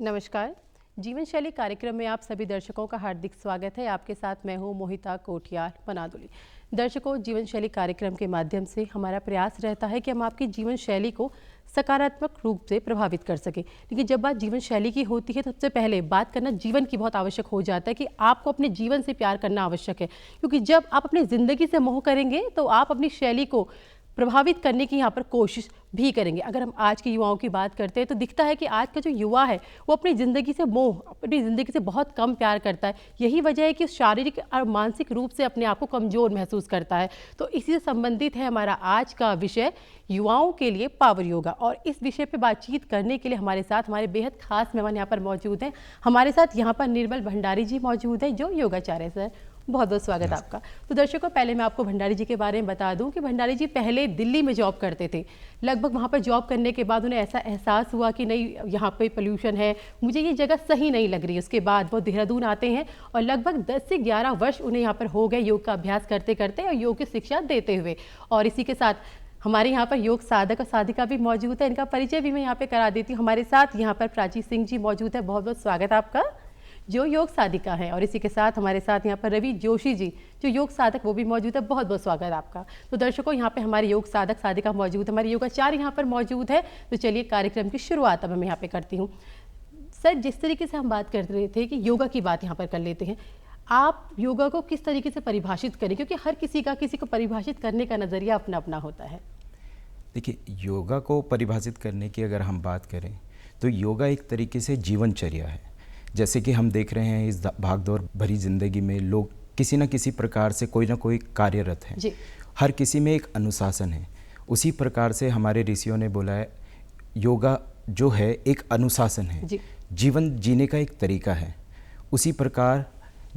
नमस्कार। जीवन शैली कार्यक्रम में आप सभी दर्शकों का हार्दिक स्वागत है। आपके साथ मैं हूं मोहिता कोठियार बनादुली। दर्शकों, जीवन शैली कार्यक्रम के माध्यम से हमारा प्रयास रहता है कि हम आपकी जीवन शैली को सकारात्मक रूप से प्रभावित कर सकें। लेकिन जब बात जीवन शैली की होती है तो सबसे पहले बात करना जीवन की बहुत आवश्यक हो जाता है कि आपको अपने जीवन से प्यार करना आवश्यक है, क्योंकि जब आप अपनी ज़िंदगी से मोह करेंगे तो आप अपनी शैली को प्रभावित करने की यहाँ पर कोशिश भी करेंगे। अगर हम आज के युवाओं की बात करते हैं तो दिखता है कि आज का जो युवा है वो अपनी ज़िंदगी से मोह, अपनी ज़िंदगी से बहुत कम प्यार करता है। यही वजह है कि शारीरिक और मानसिक रूप से अपने आप को कमज़ोर महसूस करता है। तो इसी से संबंधित है हमारा आज का विषय, युवाओं के लिए पावर योगा। और इस विषय पर बातचीत करने के लिए हमारे साथ हमारे बेहद खास मेहमान यहाँ पर मौजूद हैं। हमारे साथ यहाँ पर निर्मल भंडारी जी मौजूद हैं, जो योगाचार्य सर। बहुत बहुत स्वागत आपका। तो दर्शकों, पहले मैं आपको भंडारी जी के बारे में बता दूं कि भंडारी जी पहले दिल्ली में जॉब करते थे। लगभग वहां पर जॉब करने के बाद उन्हें ऐसा एहसास हुआ कि नहीं, यहाँ पे पोल्यूशन है, मुझे ये जगह सही नहीं लग रही। उसके बाद वो देहरादून आते हैं और लगभग 10 से 11 वर्ष उन्हें यहाँ पर हो गए योग का अभ्यास करते करते और योग की शिक्षा देते हुए। और इसी के साथ हमारे यहाँ पर योग साधक और साधिका भी मौजूद है। इनका परिचय भी मैं यहाँ पे करा देती हूँ। हमारे साथ यहाँ पर प्राची सिंह जी मौजूद है। बहुत बहुत स्वागत आपका, जो योग साधिका है। और इसी के साथ हमारे साथ यहाँ पर रवि जोशी जी, जो योग साधक, वो भी मौजूद है। बहुत बहुत स्वागत आपका। तो दर्शकों, यहाँ पे हमारे योग साधक साधिका मौजूद है, हमारे योगाचार्य यहाँ पर मौजूद है। तो चलिए कार्यक्रम की शुरुआत अब मैं यहाँ पे करती हूँ। सर, जिस तरीके से हम बात कर रहे थे कि योगा की बात यहाँ पर कर लेते हैं, आप योगा को किस तरीके से परिभाषित करें, क्योंकि हर किसी को परिभाषित करने का नज़रिया अपना अपना होता है। देखिए, योगा को परिभाषित करने की अगर हम बात करें तो योगा एक तरीके से जीवनचर्या है। जैसे कि हम देख रहे हैं इस भागदौड़ भरी ज़िंदगी में लोग किसी न किसी प्रकार से कोई ना कोई कार्यरत हैं। हर किसी में एक अनुशासन है। उसी प्रकार से हमारे ऋषियों ने बोला है, योगा जो है एक अनुशासन है, जीवन जीने का एक तरीका है। उसी प्रकार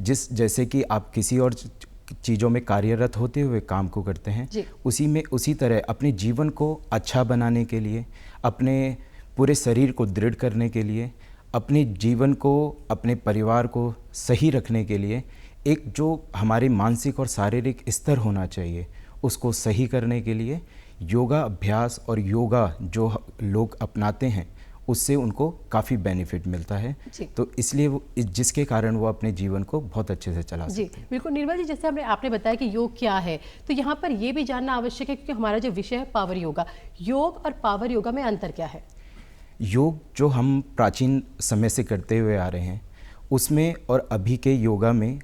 जैसे कि आप किसी और चीज़ों में कार्यरत होते हुए काम को करते हैं, उसी तरह अपने जीवन को अच्छा बनाने के लिए, अपने पूरे शरीर को दृढ़ करने के लिए, अपने जीवन को, अपने परिवार को सही रखने के लिए एक जो हमारे मानसिक और शारीरिक स्तर होना चाहिए, उसको सही करने के लिए योगा अभ्यास और योगा जो लोग अपनाते हैं उससे उनको काफ़ी बेनिफिट मिलता है। तो इसलिए वो, जिसके कारण वो अपने जीवन को बहुत अच्छे से चला सकते हैं। बिल्कुल निर्मल जी, जैसे आपने बताया कि योग क्या है, तो यहाँ पर ये भी जानना आवश्यक है, क्योंकि हमारा जो विषय है पावर योगा, योग और पावर योगा में अंतर क्या है? योग जो हम प्राचीन समय से करते हुए आ रहे हैं उसमें और अभी के योगा में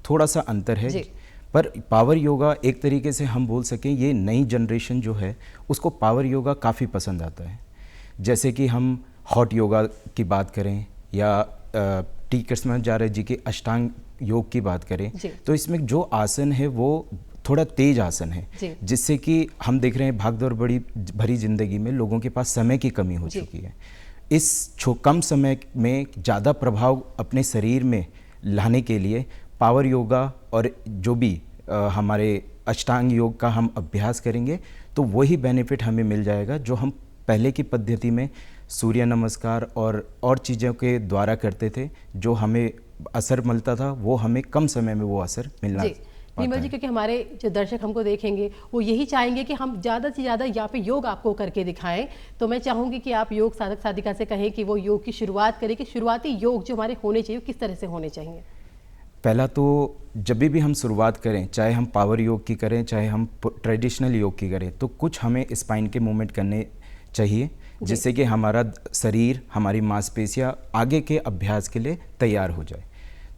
थोड़ा सा अंतर है। पर पावर योगा एक तरीके से हम बोल सकें, ये नई जनरेशन जो है उसको पावर योगा काफ़ी पसंद आता है। जैसे कि हम हॉट योगा की बात करें या टी कृष्णाचार्य जी के अष्टांग योग की बात करें, तो इसमें जो आसन है वो थोड़ा तेज आसन है, जिससे कि हम देख रहे हैं भागदौड़ बड़ी भरी जिंदगी में लोगों के पास समय की कमी हो चुकी है। इस कम समय में ज़्यादा प्रभाव अपने शरीर में लाने के लिए पावर योगा और जो भी हमारे अष्टांग योग का हम अभ्यास करेंगे तो वही बेनिफिट हमें मिल जाएगा जो हम पहले की पद्धति में सूर्य नमस्कार और चीज़ों के द्वारा करते थे। जो हमें असर मिलता था वो हमें कम समय में वो असर मिलना निर्मल जी, क्योंकि हमारे जो दर्शक हमको देखेंगे वो यही चाहेंगे कि हम ज़्यादा से ज़्यादा यहाँ पे योग आपको करके दिखाएं। तो मैं चाहूँगी कि आप योग साधक साधिका से कहें कि वो योग की शुरुआत करें, कि शुरुआती योग जो हमारे होने चाहिए किस तरह से होने चाहिए। पहला तो जब भी हम शुरुआत करें, चाहे हम पावर योग की करें चाहे हम ट्रेडिशनल योग की करें, तो कुछ हमें स्पाइन के मूवमेंट करने चाहिए, जिससे कि हमारा शरीर, हमारी मांसपेशियां आगे के अभ्यास के लिए तैयार हो जाए।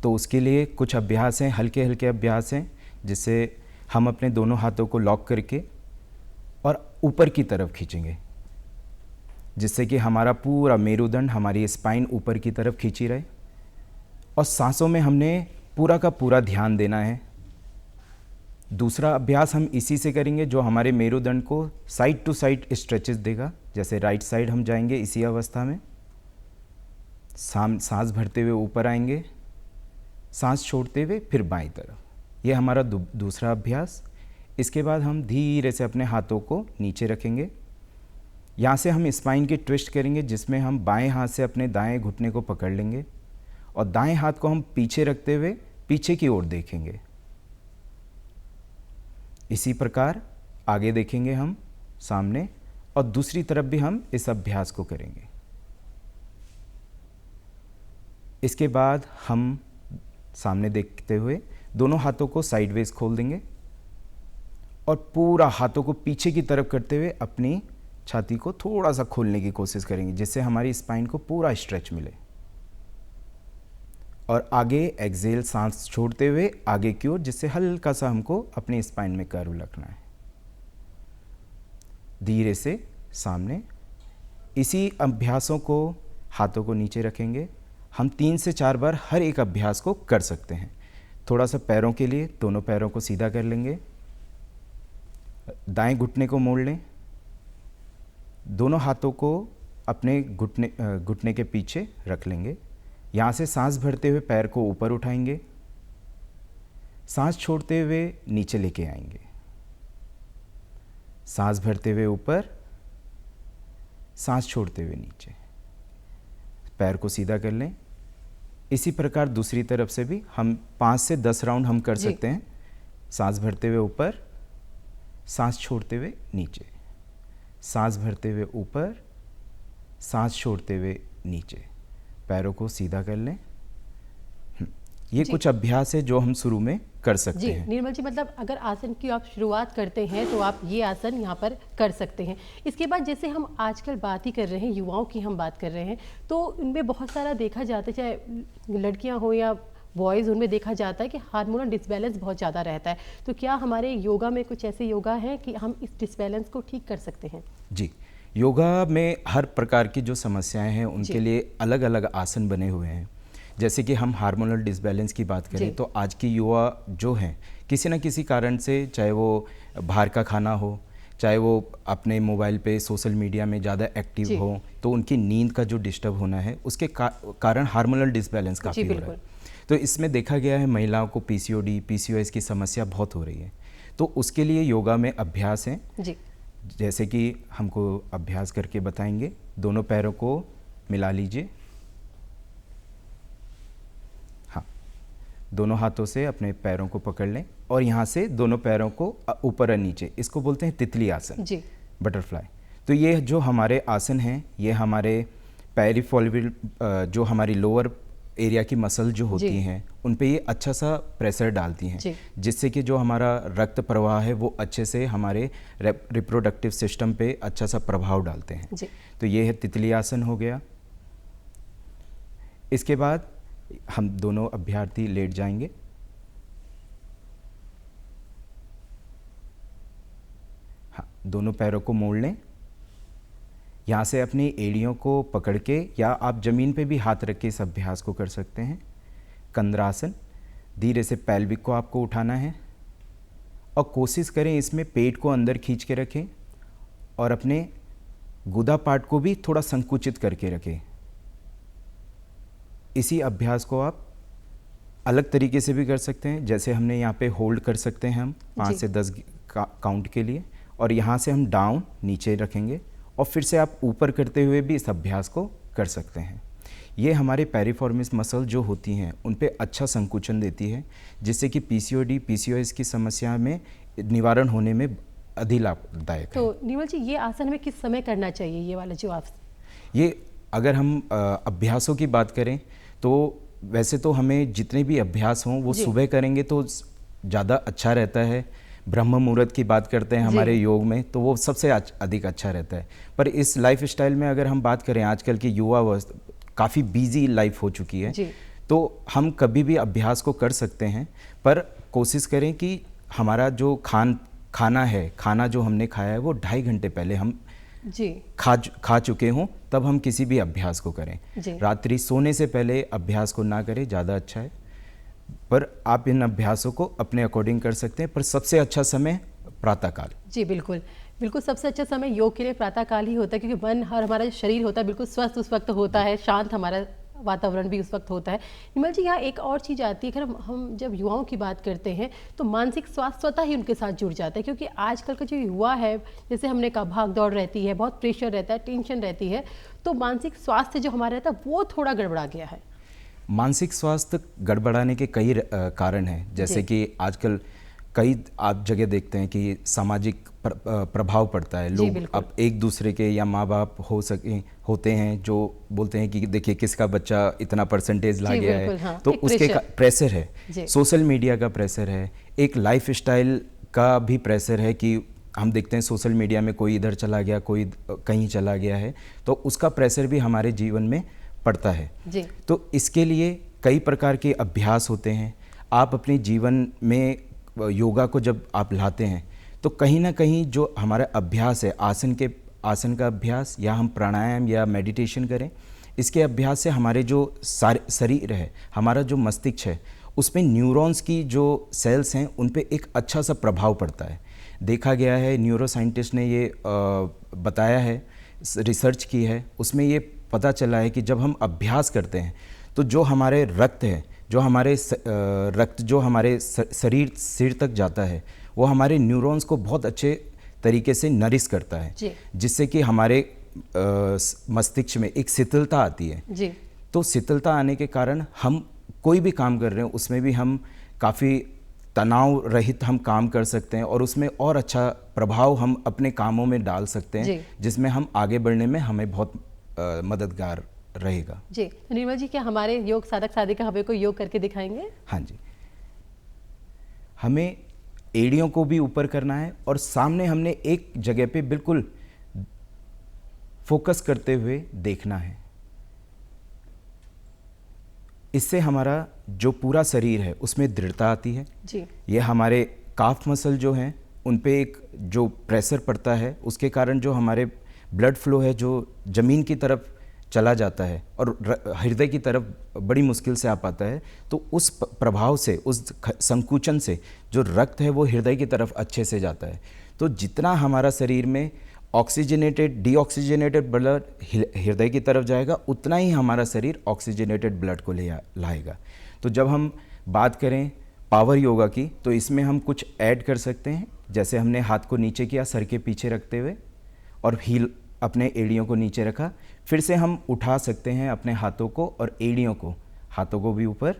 तो उसके लिए कुछ अभ्यास हैं, हल्के हल्के अभ्यास हैं, जिससे हम अपने दोनों हाथों को लॉक करके और ऊपर की तरफ खींचेंगे, जिससे कि हमारा पूरा मेरुदंड, हमारी स्पाइन ऊपर की तरफ खींची रहे। और सांसों में हमने पूरा का पूरा ध्यान देना है। दूसरा अभ्यास हम इसी से करेंगे जो हमारे मेरुदंड को साइड टू साइड स्ट्रेचेस देगा। जैसे राइट साइड हम जाएंगे इसी अवस्था में, सांस भरते हुए ऊपर आएंगे, सांस छोड़ते हुए फिर बाईं तरफ। ये हमारा दूसरा अभ्यास। इसके बाद हम धीरे से अपने हाथों को नीचे रखेंगे। यहाँ से हम स्पाइन की ट्विस्ट करेंगे, जिसमें हम बाएं हाथ से अपने दाएं घुटने को पकड़ लेंगे और दाएं हाथ को हम पीछे रखते हुए पीछे की ओर देखेंगे। इसी प्रकार आगे देखेंगे हम सामने, और दूसरी तरफ भी हम इस अभ्यास को करेंगे। इसके बाद हम सामने देखते हुए दोनों हाथों को साइडवेज खोल देंगे और पूरा हाथों को पीछे की तरफ करते हुए अपनी छाती को थोड़ा सा खोलने की कोशिश करेंगे, जिससे हमारी स्पाइन को पूरा स्ट्रेच मिले। और आगे एक्सेल, सांस छोड़ते हुए आगे की ओर, जिससे हल्का सा हमको अपनी स्पाइन में कर्व रखना है। धीरे से सामने। इसी अभ्यासों को हाथों को नीचे रखेंगे। हम 3 से 4 बार हर एक अभ्यास को कर सकते हैं। थोड़ा सा पैरों के लिए दोनों पैरों को सीधा कर लेंगे, दाएं घुटने को मोड़ लें, दोनों हाथों को अपने घुटने के पीछे रख लेंगे। यहाँ से सांस भरते हुए पैर को ऊपर उठाएंगे, सांस छोड़ते हुए नीचे लेके आएंगे, सांस भरते हुए ऊपर, सांस छोड़ते हुए नीचे। पैर को सीधा कर लें। इसी प्रकार दूसरी तरफ से भी हम 5 से 10 राउंड हम कर सकते हैं। सांस भरते हुए ऊपर, सांस छोड़ते हुए नीचे, सांस भरते हुए ऊपर, सांस छोड़ते हुए नीचे। पैरों को सीधा कर लें। ये कुछ अभ्यास है जो हम शुरू में कर सकते हैं। निर्मल जी, मतलब अगर आसन की आप शुरुआत करते हैं तो आप ये आसन यहाँ पर कर सकते हैं। इसके बाद जैसे हम आजकल बात ही कर रहे हैं, युवाओं की हम बात कर रहे हैं, तो उनमें बहुत सारा देखा जाता है, चाहे लड़कियाँ हो या बॉयज़, उनमें देखा जाता है कि हार्मोनल डिसबैलेंस बहुत ज़्यादा रहता है। तो क्या हमारे योगा में कुछ ऐसे योगा हैं कि हम इस डिसबैलेंस को ठीक कर सकते हैं? जी, योगा में हर प्रकार की जो समस्याएं हैं उनके लिए अलग अलग आसन बने हुए हैं। जैसे कि हम हार्मोनल डिसबैलेंस की बात करें तो आज की युवा जो हैं किसी न किसी कारण से, चाहे वो बाहर का खाना हो, चाहे वो अपने मोबाइल पे सोशल मीडिया में ज़्यादा एक्टिव हो, तो उनकी नींद का जो डिस्टर्ब होना है उसके कारण हार्मोनल डिसबैलेंस काफ़ी हो रहा है। तो इसमें देखा गया है महिलाओं को पीसीओडी, पीसीओएस की समस्या बहुत हो रही है। तो उसके लिए योगा में अभ्यास हैं, जैसे कि हमको अभ्यास करके बताएंगे। दोनों पैरों को मिला लीजिए। हाँ, दोनों हाथों से अपने पैरों को पकड़ लें और यहाँ से दोनों पैरों को ऊपर और नीचे, इसको बोलते हैं तितली आसन, बटरफ्लाई। तो ये जो हमारे आसन हैं, ये हमारे पेरिफेरल, जो हमारी लोअर एरिया की मसल जो होती हैं उन पे ये अच्छा सा प्रेशर डालती हैं, जिससे कि जो हमारा रक्त प्रवाह है वो अच्छे से हमारे रिप्रोडक्टिव सिस्टम पे अच्छा सा प्रभाव डालते हैं। तो ये है तितली आसन हो गया। इसके बाद हम दोनों अभ्यर्थी लेट जाएंगे। हाँ, दोनों पैरों को मोड़ लें। यहाँ से अपनी एड़ियों को पकड़ के, या आप ज़मीन पे भी हाथ रख के इस अभ्यास को कर सकते हैं। कंद्रासन। धीरे से पैल्विक को आपको उठाना है और कोशिश करें इसमें पेट को अंदर खींच के रखें और अपने गुदा पार्ट को भी थोड़ा संकुचित करके रखें। इसी अभ्यास को आप अलग तरीके से भी कर सकते हैं, जैसे हमने यहाँ पे होल्ड कर सकते हैं हम 5 से 10 काउंट के लिए, और यहाँ से हम डाउन नीचे रखेंगे और फिर से आप ऊपर करते हुए भी इस अभ्यास को कर सकते हैं। ये हमारे पेरिफॉर्मिस मसल जो होती हैं उन पे अच्छा संकुचन देती है, जिससे कि पीसीओडी, पीसीओएस की समस्या में निवारण होने में अधिक लाभदायक है। तो निर्मल जी, ये आसन हमें किस समय करना चाहिए, ये वाला जो आप? ये अगर हम अभ्यासों की बात करें तो वैसे तो हमें जितने भी अभ्यास हों वो सुबह करेंगे तो ज़्यादा अच्छा रहता है। ब्रह्म मुहूर्त की बात करते हैं हमारे योग में, तो वो सबसे अधिक अच्छा रहता है। पर इस लाइफ स्टाइल में अगर हम बात करें, आजकल की युवा काफ़ी बिजी लाइफ हो चुकी है, तो हम कभी भी अभ्यास को कर सकते हैं, पर कोशिश करें कि हमारा जो खाना जो हमने खाया है वो 2.5 घंटे पहले हम खा चुके हों, तब हम किसी भी अभ्यास को करें। रात्रि सोने से पहले अभ्यास को ना करें, ज़्यादा अच्छा है। पर आप इन अभ्यासों को अपने अकॉर्डिंग कर सकते हैं, पर सबसे अच्छा समय प्रातःकाल। जी बिल्कुल, सबसे अच्छा समय योग के लिए प्रातःकाल ही होता है, क्योंकि मन और हमारा जो शरीर होता है बिल्कुल स्वस्थ उस वक्त होता है, शांत हमारा वातावरण भी उस वक्त होता है। निर्मल जी, यहाँ एक और चीज़ आती है, अगर हम जब युवाओं की बात करते हैं तो मानसिक स्वास्थ्य स्वतः ही उनके साथ जुड़ जाता है, क्योंकि आजकल का जो युवा है, जैसे हमने कहा, भाग दौड़ रहती है, बहुत प्रेशर रहता है, टेंशन रहती है, तो मानसिक स्वास्थ्य जो हमारा रहता है वो थोड़ा गड़बड़ा गया है। मानसिक स्वास्थ्य गड़बड़ाने के कई कारण हैं, जैसे कि आजकल कई आप जगह देखते हैं कि सामाजिक प्रभाव पड़ता है। लोग अब एक दूसरे के या माँ बाप होते हैं जो बोलते हैं कि देखिए किसका बच्चा इतना परसेंटेज ला गया है। हाँ, तो उसके प्रेशर है, सोशल मीडिया का प्रेशर है, एक लाइफ स्टाइल का भी प्रेशर है कि हम देखते हैं सोशल मीडिया में कोई इधर चला गया, कोई कहीं चला गया है, तो उसका प्रेशर भी हमारे जीवन में पड़ता है जी। तो इसके लिए कई प्रकार के अभ्यास होते हैं। आप अपने जीवन में योगा को जब आप लाते हैं तो कहीं ना कहीं जो हमारा अभ्यास है, आसन का अभ्यास या हम प्राणायाम या मेडिटेशन करें, इसके अभ्यास से हमारे जो शरीर है, हमारा जो मस्तिष्क है, उसमें न्यूरॉन्स की जो सेल्स हैं उन पे एक अच्छा सा प्रभाव पड़ता है। देखा गया है, न्यूरो साइंटिस्ट ने ये बताया है, रिसर्च की है, उसमें ये पता चला है कि जब हम अभ्यास करते हैं तो जो हमारे रक्त है, जो हमारे रक्त जो हमारे शरीर सिर तक जाता है, वो हमारे न्यूरॉन्स को बहुत अच्छे तरीके से नरिश करता है, जिससे कि हमारे मस्तिष्क में एक शीतलता आती है जी। तो शीतलता आने के कारण हम कोई भी काम कर रहे हैं उसमें भी हम काफ़ी तनाव रहित हम काम कर सकते हैं और उसमें और अच्छा प्रभाव हम अपने कामों में डाल सकते हैं, जिसमें हम आगे बढ़ने में हमें बहुत मददगार रहेगा जी। तो निर्मल जी, क्या हमारे योग साधक साधिका हमें कोई योग करके दिखाएंगे? हाँ जी, हमें एड़ियों को भी ऊपर करना है और सामने हमने एक जगह पे बिल्कुल फोकस करते हुए देखना है। इससे हमारा जो पूरा शरीर है उसमें दृढ़ता आती है जी। ये हमारे काफ मसल जो हैं उन पे एक जो प्रेशर पड़ता है उसके कारण जो हमारे ब्लड फ्लो है जो ज़मीन की तरफ चला जाता है और हृदय की तरफ बड़ी मुश्किल से आ पाता है, तो उस प्रभाव से, उस संकुचन से जो रक्त है वो हृदय की तरफ अच्छे से जाता है। तो जितना हमारा शरीर में ऑक्सीजनेटेड डीऑक्सीजनेटेड ब्लड हृदय की तरफ जाएगा, उतना ही हमारा शरीर ऑक्सीजनेटेड ब्लड को ले लाएगा। तो जब हम बात करें पावर योगा की तो इसमें हम कुछ ऐड कर सकते हैं, जैसे हमने हाथ को नीचे किया सर के पीछे रखते हुए और हील अपने एड़ियों को नीचे रखा, फिर से हम उठा सकते हैं अपने हाथों को और एड़ियों को, हाथों को भी ऊपर,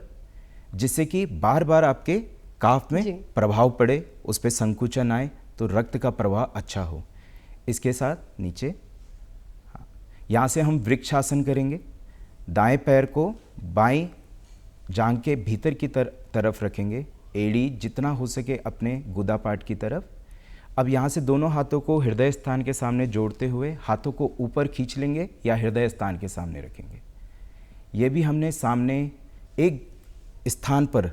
जिससे कि बार बार आपके काफ में प्रभाव पड़े, उस पर संकुचन आए तो रक्त का प्रवाह अच्छा हो। इसके साथ नीचे, हाँ, यहाँ से हम वृक्षासन करेंगे। दाएं पैर को बाईं जांघ के भीतर की तरफ रखेंगे, एड़ी जितना हो सके अपने गुदा पार्ट की तरफ। अब यहाँ से दोनों हाथों को हृदय स्थान के सामने जोड़ते हुए हाथों को ऊपर खींच लेंगे या हृदय स्थान के सामने रखेंगे। ये भी हमने सामने एक स्थान पर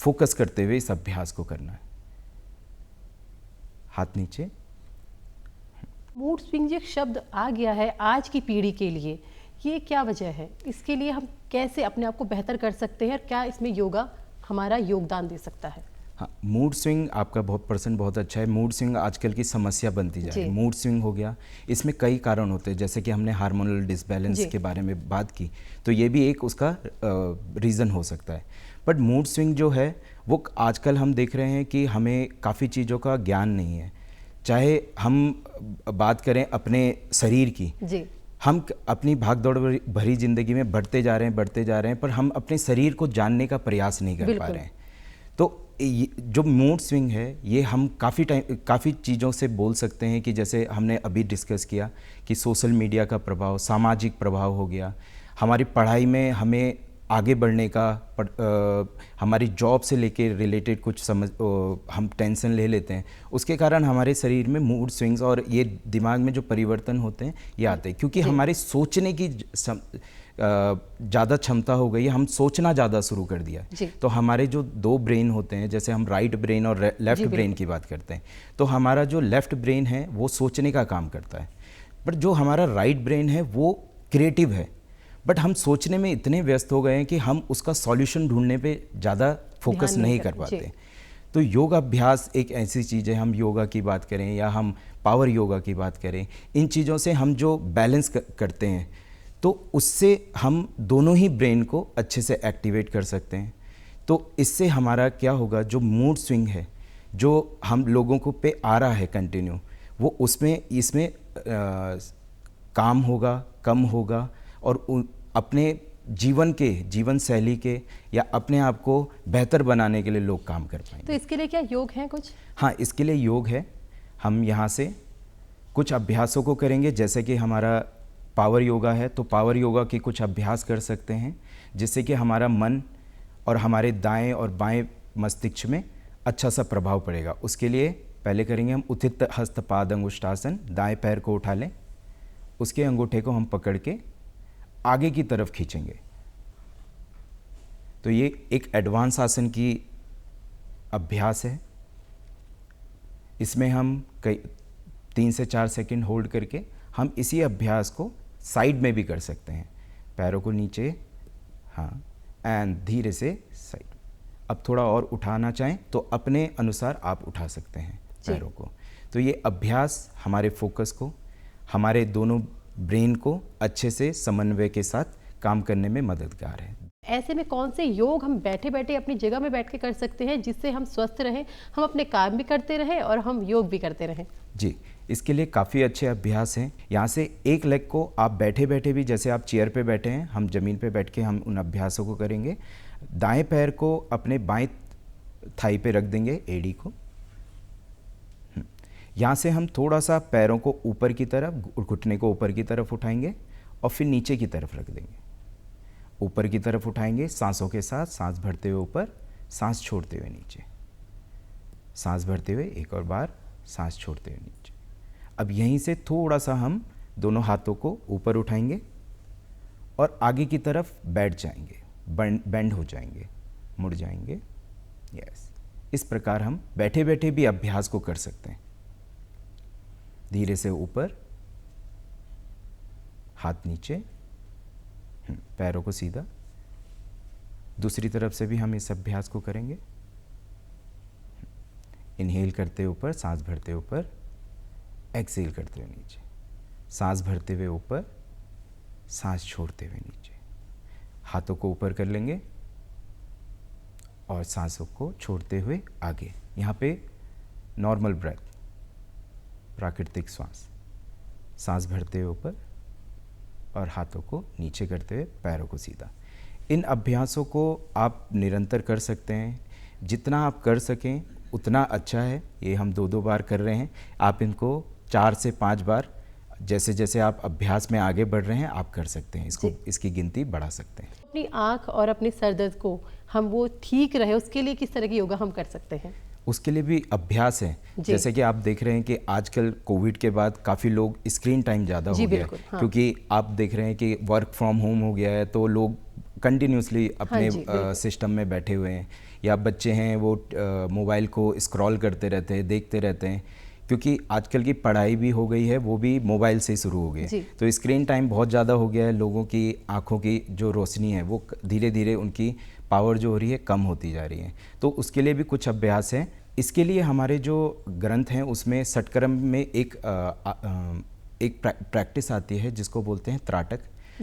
फोकस करते हुए इस अभ्यास को करना है। हाथ नीचे। मूड स्विंग जो शब्द आ गया है आज की पीढ़ी के लिए, ये क्या वजह है? इसके लिए हम कैसे अपने आप को बेहतर कर सकते हैं और क्या इसमें योगा हमारा योगदान दे सकता है? हाँ, मूड स्विंग आपका बहुत अच्छा है। मूड स्विंग आजकल की समस्या बनती जा रही है। मूड स्विंग हो गया, इसमें कई कारण होते हैं, जैसे कि हमने हार्मोनल डिसबैलेंस के बारे में बात की, तो ये भी एक उसका रीज़न हो सकता है। बट मूड स्विंग जो है वो आजकल हम देख रहे हैं कि हमें काफ़ी चीज़ों का ज्ञान नहीं है। चाहे हम बात करें अपने शरीर की जी। हम अपनी भागदौड़ भरी ज़िंदगी में बढ़ते जा रहे हैं, पर हम अपने शरीर को जानने का प्रयास नहीं कर पा रहे हैं। तो जो मूड स्विंग है ये हम काफ़ी चीज़ों से बोल सकते हैं कि जैसे हमने अभी डिस्कस किया कि सोशल मीडिया का प्रभाव, सामाजिक प्रभाव हो गया, हमारी पढ़ाई में हमें आगे बढ़ने का, हमारी जॉब से लेके रिलेटेड कुछ हम टेंशन ले लेते हैं, उसके कारण हमारे शरीर में मूड स्विंग्स और ये दिमाग में जो परिवर्तन होते हैं ये आते हैं, क्योंकि हमारे सोचने की ज़्यादा क्षमता हो गई है, हम सोचना ज़्यादा शुरू कर दिया। तो हमारे जो दो ब्रेन होते हैं, जैसे हम राइट ब्रेन और लेफ्ट ब्रेन की बात करते हैं, तो हमारा जो लेफ्ट ब्रेन है वो सोचने का काम करता है, बट जो हमारा राइट ब्रेन है वो क्रिएटिव है। बट हम सोचने में इतने व्यस्त हो गए हैं कि हम उसका सॉल्यूशन ढूंढने पे ज़्यादा फोकस नहीं कर पाते। तो योग अभ्यास एक ऐसी चीज़ है, हम योगा की बात करें या हम पावर योगा की बात करें, इन चीज़ों से हम जो बैलेंस करते हैं तो उससे हम दोनों ही ब्रेन को अच्छे से एक्टिवेट कर सकते हैं। तो इससे हमारा क्या होगा, जो मूड स्विंग है जो हम लोगों को पे आ रहा है कंटिन्यू, वो इसमें काम होगा, कम होगा और अपने जीवन शैली के या अपने आप को बेहतर बनाने के लिए लोग काम कर पाएंगे। तो इसके लिए क्या योग है कुछ? हाँ, इसके लिए योग है। हम यहाँ से कुछ अभ्यासों को करेंगे, जैसे कि हमारा पावर योगा है, तो पावर योगा के कुछ अभ्यास कर सकते हैं जिससे कि हमारा मन और हमारे दाएं और बाएं मस्तिष्क में अच्छा सा प्रभाव पड़ेगा। उसके लिए पहले करेंगे हम उत्थित हस्तपाद अंगुष्ठासन। दाएं पैर को उठा लें, उसके अंगूठे को हम पकड़ के आगे की तरफ खींचेंगे। तो ये एक एडवांस आसन की अभ्यास है। इसमें हम 3 से 4 सेकंड होल्ड करके हम इसी अभ्यास को साइड में भी कर सकते हैं। पैरों को नीचे, हाँ, एंड धीरे से साइड। अब थोड़ा और उठाना चाहें तो अपने अनुसार आप उठा सकते हैं पैरों को। तो ये अभ्यास हमारे फोकस को, हमारे दोनों ब्रेन को अच्छे से समन्वय के साथ काम करने में मददगार है। ऐसे में कौन से योग हम बैठे बैठे अपनी जगह में बैठ के कर सकते हैं जिससे हम स्वस्थ रहें, हम अपने काम भी करते रहें और हम योग भी करते रहें? जी, इसके लिए काफ़ी अच्छे अभ्यास हैं। यहाँ से एक लेग को आप बैठे बैठे भी, जैसे आप चेयर पे बैठे हैं, हम ज़मीन पे बैठ के हम उन अभ्यासों को करेंगे। दाएं पैर को अपने बाएं थाई पे रख देंगे, एड़ी को। यहाँ से हम थोड़ा सा पैरों को ऊपर की तरफ, घुटने को ऊपर की तरफ उठाएंगे और फिर नीचे की तरफ रख देंगे। ऊपर की तरफ उठाएंगे सांसों के साथ, सांस भरते हुए ऊपर, सांस छोड़ते हुए नीचे, सांस भरते हुए एक और बार, सांस छोड़ते हुए नीचे। अब यहीं से थोड़ा सा हम दोनों हाथों को ऊपर उठाएंगे और आगे की तरफ बैठ जाएंगे, बेंड हो जाएंगे, मुड़ जाएंगे। यस, इस प्रकार हम बैठे बैठे भी अभ्यास को कर सकते हैं। धीरे से ऊपर, हाथ नीचे, पैरों को सीधा। दूसरी तरफ से भी हम इस अभ्यास को करेंगे। इनहेल करते ऊपर, सांस भरते ऊपर, एक्सहेल करते हुए नीचे, सांस भरते हुए ऊपर, सांस छोड़ते हुए नीचे। हाथों को ऊपर कर लेंगे और सांसों को छोड़ते हुए आगे। यहाँ पे नॉर्मल ब्रेथ, प्राकृतिक श्वास, सांस भरते हुए ऊपर और हाथों को नीचे करते हुए पैरों को सीधा। इन अभ्यासों को आप निरंतर कर सकते हैं। जितना आप कर सकें उतना अच्छा है। ये हम 2-2 बार कर रहे हैं। आप इनको 4 से 5 बार, जैसे जैसे आप अभ्यास में आगे बढ़ रहे हैं, आप कर सकते हैं। इसकी गिनती बढ़ा सकते हैं। अपनी आँख और अपने सर दर्द को हम वो ठीक रहे, उसके लिए किस तरह की योगा हम कर सकते हैं? उसके लिए भी अभ्यास है। जैसे कि आप देख रहे हैं कि आजकल कोविड के बाद काफ़ी लोग स्क्रीन टाइम ज़्यादा हो गया है। हाँ। क्योंकि आप देख रहे हैं कि वर्क फ्रॉम होम हो गया है, तो लोग कंटिन्यूसली अपने सिस्टम में बैठे हुए हैं, या बच्चे हैं वो मोबाइल को स्क्रॉल करते रहते हैं, देखते रहते हैं। क्योंकि आजकल की पढ़ाई भी हो गई है, वो भी मोबाइल से शुरू हो गई है। तो स्क्रीन टाइम बहुत ज़्यादा हो गया है। लोगों की आँखों की जो रोशनी है वो धीरे धीरे, उनकी पावर जो हो रही है कम होती जा रही है। तो उसके लिए भी कुछ अभ्यास हैं। इसके लिए हमारे जो ग्रंथ हैं उसमें षटक्रम में एक प्रैक्टिस आती है जिसको बोलते हैं त्राटक।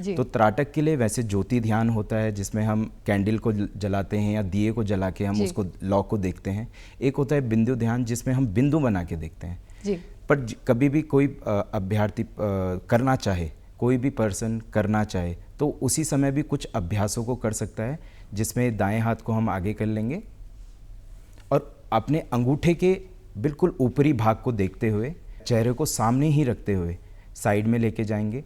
तो त्राटक के लिए वैसे ज्योति ध्यान होता है, जिसमें हम कैंडल को जलाते हैं या दिए को जला के हम उसको लौ को देखते हैं। एक होता है बिंदु ध्यान, जिसमें हम बिंदु बना के देखते हैं। पर कभी भी कोई अभ्यर्थी करना चाहे, कोई भी पर्सन करना चाहे, तो उसी समय भी कुछ अभ्यासों को कर सकता है, जिसमें दाएं हाथ को हम आगे कर लेंगे और अपने अंगूठे के बिल्कुल ऊपरी भाग को देखते हुए, चेहरे को सामने ही रखते हुए साइड में लेके जाएंगे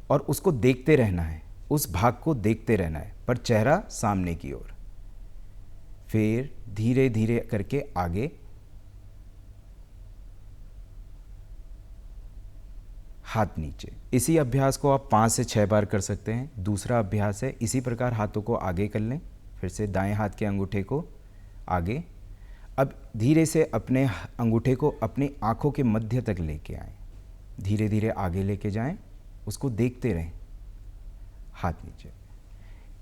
और उसको देखते रहना है, उस भाग को देखते रहना है, पर चेहरा सामने की ओर। फिर धीरे धीरे करके आगे, हाथ नीचे। इसी अभ्यास को आप 5 से 6 बार कर सकते हैं। दूसरा अभ्यास है, इसी प्रकार हाथों को आगे कर लें, फिर से दाएं हाथ के अंगूठे को आगे। अब धीरे से अपने अंगूठे को अपनी आँखों के मध्य तक लेके आएं, धीरे धीरे आगे लेके जाएं, उसको देखते रहें, हाथ नीचे।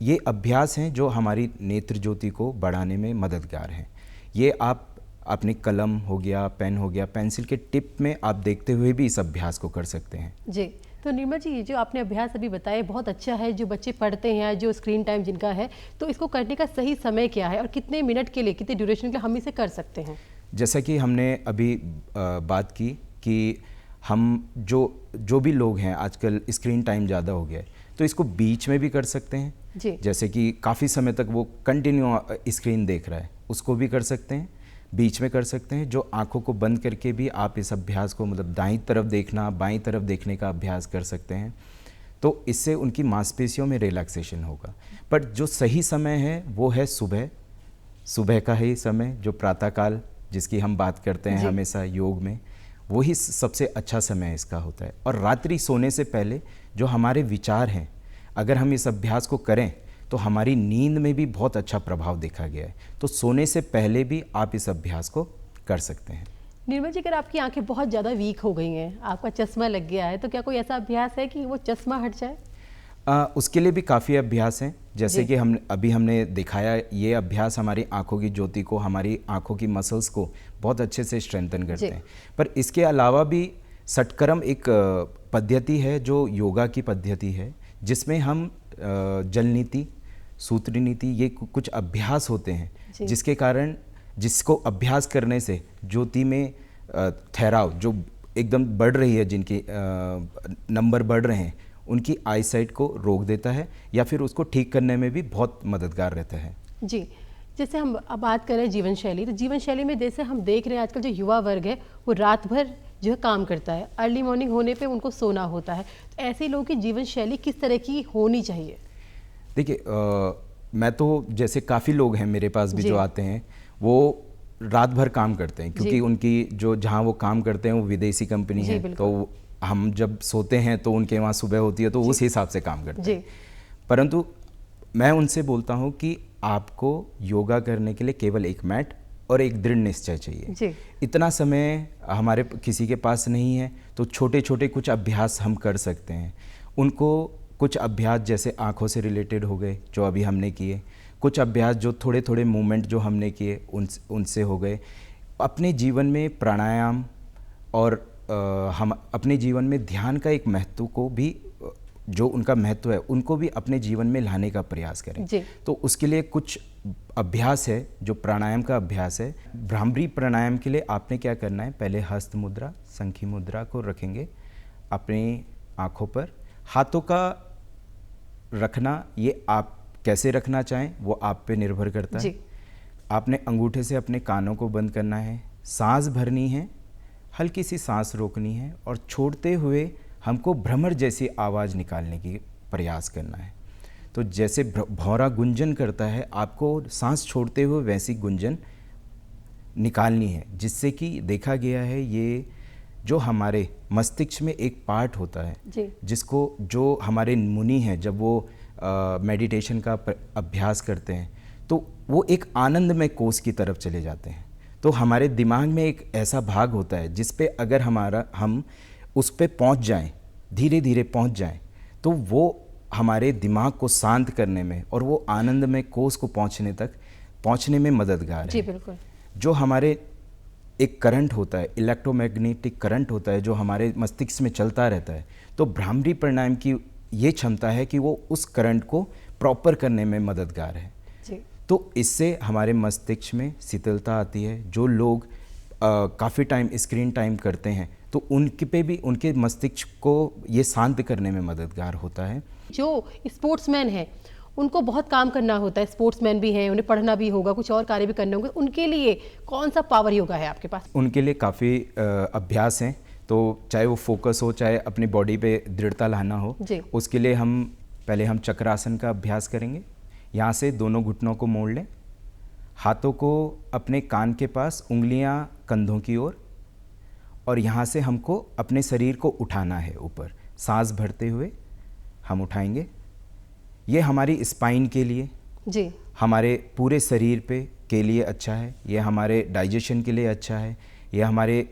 ये अभ्यास हैं जो हमारी नेत्र ज्योति को बढ़ाने में मददगार हैं। ये आप अपने कलम हो गया, पेन हो गया, पेंसिल के टिप में आप देखते हुए भी इस अभ्यास को कर सकते हैं। जी, तो निर्मल जी, ये जो आपने अभ्यास अभी बताया बहुत अच्छा है। जो बच्चे पढ़ते हैं, जो स्क्रीन टाइम जिनका है, तो इसको करने का सही समय क्या है और कितने मिनट के लिए, कितने ड्यूरेशन के लिए हम इसे कर सकते हैं? जैसा कि हमने अभी बात की कि हम जो भी लोग हैं, आजकल स्क्रीन टाइम ज़्यादा हो गया है, तो इसको बीच में भी कर सकते हैं, जी। जैसे कि काफ़ी समय तक वो कंटिन्यू स्क्रीन देख रहा है, उसको भी कर सकते हैं, बीच में कर सकते हैं। जो आंखों को बंद करके भी आप इस अभ्यास को, मतलब दाईं तरफ देखना, बाईं तरफ देखने का अभ्यास कर सकते हैं, तो इससे उनकी मांसपेशियों में रिलैक्सेशन होगा। बट जो सही समय है वो है सुबह का ही समय, जो प्रातःकाल जिसकी हम बात करते हैं हमेशा योग में, वही सबसे अच्छा समय इसका होता है। और रात्रि सोने से पहले जो हमारे विचार हैं, अगर हम इस अभ्यास को करें तो हमारी नींद में भी बहुत अच्छा प्रभाव देखा गया है। तो सोने से पहले भी आप इस अभ्यास को कर सकते हैं। निर्मल जी, अगर आपकी आंखें बहुत ज़्यादा वीक हो गई हैं, आपका चश्मा लग गया है, तो क्या कोई ऐसा अभ्यास है कि वो चश्मा हट जाए? उसके लिए भी काफ़ी अभ्यास हैं, जैसे कि हमने दिखाया, ये अभ्यास हमारी आंखों की ज्योति को, हमारी आंखों की मसल्स को बहुत अच्छे से स्ट्रेंथन करते हैं। पर इसके अलावा भी षटकर्म एक पद्धति है जो योगा की पद्धति है, जिसमें हम जल नीति, सूत्र नीति, ये कुछ अभ्यास होते हैं जिसके कारण, जिसको अभ्यास करने से ज्योति में ठहराव जो एकदम बढ़ रही है, जिनके नंबर बढ़ रहे हैं, उनकी आई साइट को रोक देता है या फिर उसको ठीक करने में भी बहुत मददगार रहता है। जी। जैसे हम अब बात करें जीवन शैली, तो जीवन शैली में जैसे हम देख रहे हैं आजकल जो युवा वर्ग है वो रात भर जो है काम करता है, अर्ली मॉर्निंग होने पे उनको सोना होता है। तो ऐसे लोगों की जीवन शैली किस तरह की होनी चाहिए? देखिए, मैं तो, जैसे काफ़ी लोग हैं मेरे पास भी जो आते हैं, वो रात भर काम करते हैं, क्योंकि उनकी जो, जहाँ वो काम करते हैं वो विदेशी कंपनी है, तो हम जब सोते हैं तो उनके वहाँ सुबह होती है, तो उस हिसाब से काम करते हैं। परंतु मैं उनसे बोलता हूँ कि आपको योगा करने के लिए केवल एक मैट और एक दृढ़ निश्चय चाहिए। इतना समय हमारे किसी के पास नहीं है, तो छोटे छोटे कुछ अभ्यास हम कर सकते हैं। उनको कुछ अभ्यास जैसे आँखों से रिलेटेड हो गए जो अभी हमने किए, कुछ अभ्यास जो थोड़े थोड़े मूवमेंट जो हमने किए उनसे हो गए। अपने जीवन में प्राणायाम और हम अपने जीवन में ध्यान का एक महत्व को भी, जो उनका महत्व है, उनको भी अपने जीवन में लाने का प्रयास करें। तो उसके लिए कुछ अभ्यास है, जो प्राणायाम का अभ्यास है। भ्रामरी प्राणायाम के लिए आपने क्या करना है, पहले हस्त मुद्रा, शंखी मुद्रा को रखेंगे अपनी आँखों पर। हाथों का रखना, ये आप कैसे रखना चाहें वो आप पे निर्भर करता है। आपने अंगूठे से अपने कानों को बंद करना है, सांस भरनी है, हल्की सी सांस रोकनी है, और छोड़ते हुए हमको भ्रमर जैसी आवाज़ निकालने की प्रयास करना है। तो जैसे भौरा गुंजन करता है, आपको सांस छोड़ते हुए वैसी गुंजन निकालनी है, जिससे कि देखा गया है ये जो हमारे मस्तिष्क में एक पार्ट होता है जिसको, जो हमारे मुनि हैं जब वो मेडिटेशन का अभ्यास करते हैं तो वो एक आनंदमय कोष की तरफ चले जाते हैं। तो हमारे दिमाग में एक ऐसा भाग होता है जिस पे अगर हम उस पे पहुंच जाएं, धीरे धीरे पहुंच जाएं, तो वो हमारे दिमाग को शांत करने में और वो आनंदमय कोष को पहुंचने में मददगार है। बिल्कुल। जो हमारे एक करंट होता है, इलेक्ट्रोमैग्नेटिक करंट होता है, जो हमारे मस्तिष्क में चलता रहता है, तो भ्रामरी प्राणायाम की ये क्षमता है कि वो उस करंट को प्रॉपर करने में मददगार है। तो इससे हमारे मस्तिष्क में शीतलता आती है। जो लोग काफ़ी टाइम स्क्रीन टाइम करते हैं, तो उनके पे भी, उनके मस्तिष्क को ये शांत करने में मददगार होता है। जो स्पोर्ट्समैन है उनको बहुत काम करना होता है, स्पोर्ट्समैन भी हैं, उन्हें पढ़ना भी होगा, कुछ और कार्य भी करने होंगे, उनके लिए कौन सा पावर योगा है आपके पास? उनके लिए काफ़ी अभ्यास हैं, तो चाहे वो फोकस हो, चाहे अपनी बॉडी पे दृढ़ता लाना हो, उसके लिए पहले हम चक्रासन का अभ्यास करेंगे। यहाँ से दोनों घुटनों को मोड़ लें, हाथों को अपने कान के पास, उंगलियाँ कंधों की ओर, और यहाँ से हमको अपने शरीर को उठाना है ऊपर। सांस भरते हुए हम उठाएंगे। ये हमारी स्पाइन के लिए, हमारे पूरे शरीर के लिए अच्छा है। ये हमारे डाइजेशन के लिए अच्छा है। ये हमारे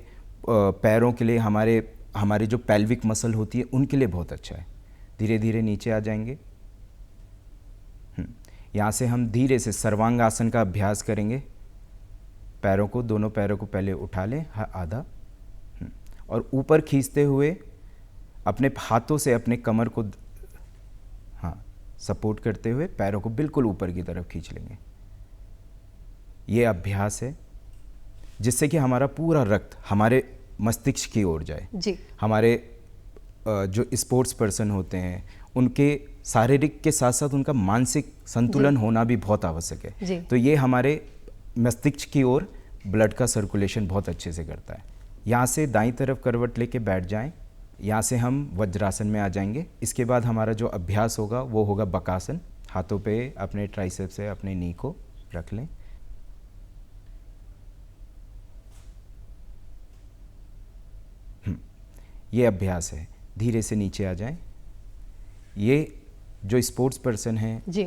पैरों के लिए, हमारे जो पेल्विक मसल होती है उनके लिए बहुत अच्छा है। धीरे धीरे नीचे आ जाएंगे। यहाँ से हम धीरे से सर्वांगासन का अभ्यास करेंगे। पैरों को, दोनों पैरों को पहले उठा लें आधा, और ऊपर खींचते हुए अपने हाथों से अपने कमर को सपोर्ट करते हुए पैरों को बिल्कुल ऊपर की तरफ खींच लेंगे। ये अभ्यास है जिससे कि हमारा पूरा रक्त हमारे मस्तिष्क की ओर जाए। हमारे जो स्पोर्ट्स पर्सन होते हैं उनके शारीरिक के साथ साथ उनका मानसिक संतुलन होना भी बहुत आवश्यक जी। है। तो ये हमारे मस्तिष्क की ओर ब्लड का सर्कुलेशन बहुत अच्छे से करता है। यहाँ से दाईं तरफ करवट लेके बैठ जाएं। यहाँ से हम वज्रासन में आ जाएंगे। इसके बाद हमारा जो अभ्यास होगा वो होगा बकासन। हाथों पे अपने ट्राइसेप से अपने नी को रख लें। ये अभ्यास है। धीरे से नीचे आ जाएं। ये जो स्पोर्ट्स पर्सन हैं जी,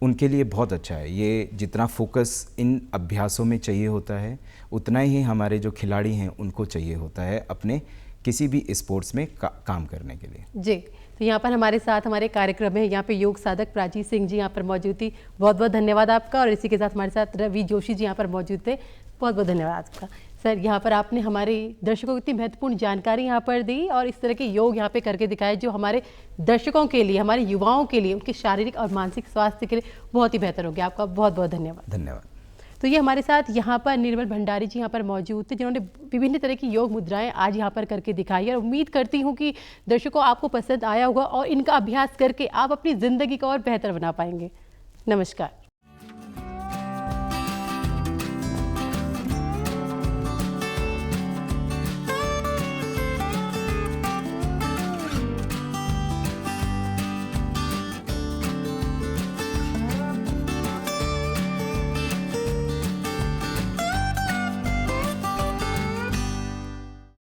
उनके लिए बहुत अच्छा है। ये जितना फोकस इन अभ्यासों में चाहिए होता है उतना ही हमारे जो खिलाड़ी हैं उनको चाहिए होता है अपने किसी भी स्पोर्ट्स में काम करने के लिए। जी। तो यहाँ पर हमारे साथ हमारे कार्यक्रम में यहाँ पे योग साधक प्राची सिंह जी यहाँ पर मौजूद थी। बहुत बहुत धन्यवाद आपका। और इसी के साथ हमारे साथ रवि जोशी जी यहाँ पर मौजूद थे। बहुत बहुत धन्यवाद आपका। सर, यहाँ पर आपने हमारे दर्शकों को इतनी महत्वपूर्ण जानकारी यहाँ पर दी और इस तरह के योग यहाँ पे करके दिखाए जो हमारे दर्शकों के लिए, हमारे युवाओं के लिए, उनके शारीरिक और मानसिक स्वास्थ्य के लिए बहुत ही बेहतर हो गया। आपका बहुत बहुत धन्यवाद। धन्यवाद। तो ये हमारे साथ यहाँ पर निर्मल भंडारी जी यहाँ पर मौजूद थे जिन्होंने विभिन्न तरह की योग मुद्राएं आज यहाँ पर करके दिखाई है। और उम्मीद करती हूँ कि दर्शकों आपको पसंद आया होगा और इनका अभ्यास करके आप अपनी ज़िंदगी को और बेहतर बना पाएंगे। नमस्कार।